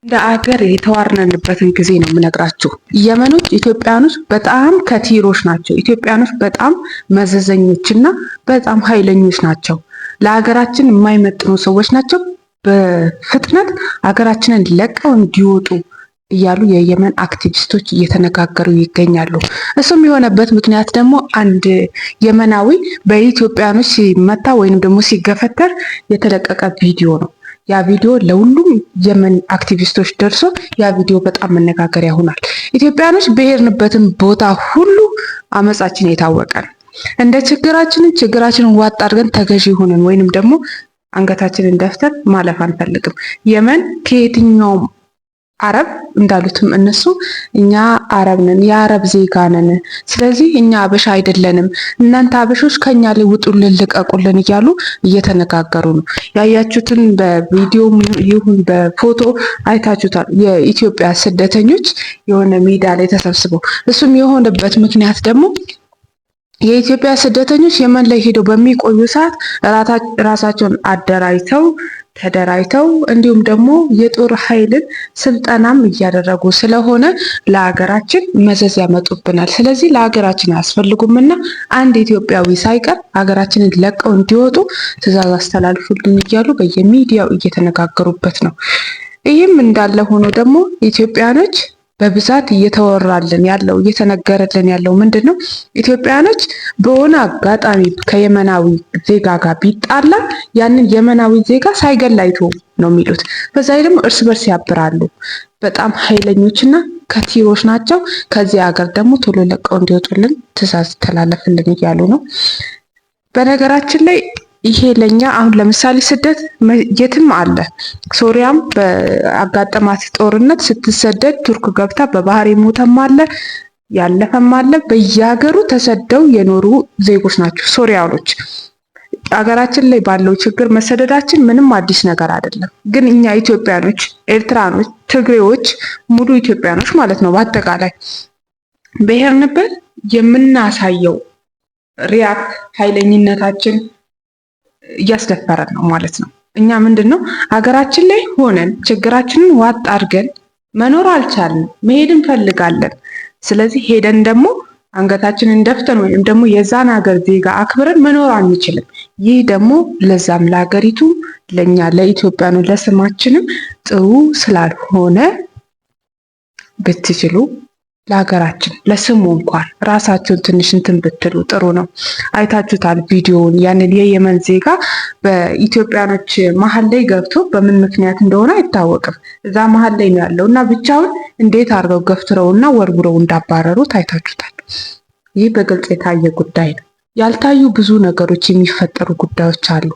እንደ አገር የተዋረንበትን ጊዜ ነው የምነግራችሁ። የመኖች ኢትዮጵያኖች በጣም ከቲሮች ናቸው። ኢትዮጵያኖች በጣም መዘዘኞችና በጣም ኃይለኞች ናቸው። ለሀገራችን የማይመጥኑ ሰዎች ናቸው። በፍጥነት ሀገራችንን ለቀው እንዲወጡ እያሉ የየመን አክቲቪስቶች እየተነጋገሩ ይገኛሉ። እሱም የሆነበት ምክንያት ደግሞ አንድ የመናዊ በኢትዮጵያኖች ሲመታ ወይንም ደግሞ ሲገፈተር የተለቀቀ ቪዲዮ ነው። ያ ቪዲዮ ለሁሉም የመን አክቲቪስቶች ደርሶ ያ ቪዲዮ በጣም መነጋገሪያ ሆኗል። ኢትዮጵያኖች በሄድንበትን ቦታ ሁሉ አመጻችን የታወቀ ነው። እንደ ችግራችንን ዋጥ አድርገን ተገዢ ሆነን ወይንም ደግሞ አንገታችንን ደፍተን ማለፍ አንፈልግም። የመን ከየትኛውም አረብ እንዳሉትም እነሱ እኛ አረብ ነን፣ የአረብ ዜጋ ነን፣ ስለዚህ እኛ አበሻ አይደለንም፣ እናንተ አበሾች ከኛ ላይ ውጡልን፣ ልቀቁልን እያሉ እየተነጋገሩ ነው። ያያችሁትን በቪዲዮ ይሁን በፎቶ አይታችሁታል። የኢትዮጵያ ስደተኞች የሆነ ሜዳ ላይ ተሰብስበው፣ እሱም የሆነበት ምክንያት ደግሞ የኢትዮጵያ ስደተኞች የመን ላይ ሄደው በሚቆዩ ሰዓት ራሳቸውን ተደራጅተው እንዲሁም ደግሞ የጦር ኃይልን ስልጠናም እያደረጉ ስለሆነ ለሀገራችን መዘዝ ያመጡብናል። ስለዚህ ለሀገራችን አያስፈልጉምና አንድ ኢትዮጵያዊ ሳይቀር ሀገራችንን ለቀው እንዲወጡ ትዕዛዝ አስተላልፉልን እያሉ በየሚዲያው እየተነጋገሩበት ነው። ይህም እንዳለ ሆኖ ደግሞ ኢትዮጵያኖች በብዛት እየተወራልን ያለው እየተነገረልን ያለው ምንድን ነው? ኢትዮጵያኖች በሆነ አጋጣሚ ከየመናዊ ዜጋ ጋር ቢጣላ ያንን የመናዊ ዜጋ ሳይገል አይተውም ነው የሚሉት። በዛ ላይ ደግሞ እርስ በርስ ያብራሉ። በጣም ኃይለኞችና ከቲሮች ናቸው። ከዚህ ሀገር ደግሞ ቶሎ ለቀው እንዲወጡልን ትዕዛዝ ተላለፍልን እያሉ ነው። በነገራችን ላይ ይሄ ለኛ አሁን ለምሳሌ ስደት የትም አለ። ሶሪያም በአጋጠማት ጦርነት ስትሰደድ ቱርክ ገብታ በባህር የሞተም አለ ያለፈም አለ። በየሀገሩ ተሰደው የኖሩ ዜጎች ናቸው ሶሪያኖች። ሀገራችን ላይ ባለው ችግር መሰደዳችን ምንም አዲስ ነገር አይደለም። ግን እኛ ኢትዮጵያኖች፣ ኤርትራኖች፣ ትግሬዎች፣ ሙሉ ኢትዮጵያኖች ማለት ነው በአጠቃላይ በሄድንበት የምናሳየው ሪያክት ኃይለኝነታችን እያስደፈረን ነው ማለት ነው። እኛ ምንድነው ሀገራችን ላይ ሆነን ችግራችንን ዋጥ አድርገን መኖር አልቻልንም። መሄድ እንፈልጋለን። ስለዚህ ሄደን ደግሞ አንገታችንን ደፍተን ወይም ደግሞ የዛን ሀገር ዜጋ አክብረን መኖር አንችልም። ይህ ደግሞ ለዛም ለሀገሪቱ ለኛ ለኢትዮጵያኑ ለስማችንም ጥሩ ስላልሆነ ብትችሉ ለሀገራችን ለስሙ እንኳን ራሳቸውን ትንሽ እንትን ብትሉ ጥሩ ነው። አይታችሁታል ቪዲዮውን። ያንን የየመን ዜጋ በኢትዮጵያኖች መሀል ላይ ገብቶ በምን ምክንያት እንደሆነ አይታወቅም እዛ መሀል ላይ ነው ያለው እና ብቻውን እንዴት አድርገው ገፍትረውና ወርውረው እንዳባረሩት አይታችሁታል። ይህ በግልጽ የታየ ጉዳይ ነው። ያልታዩ ብዙ ነገሮች የሚፈጠሩ ጉዳዮች አሉ።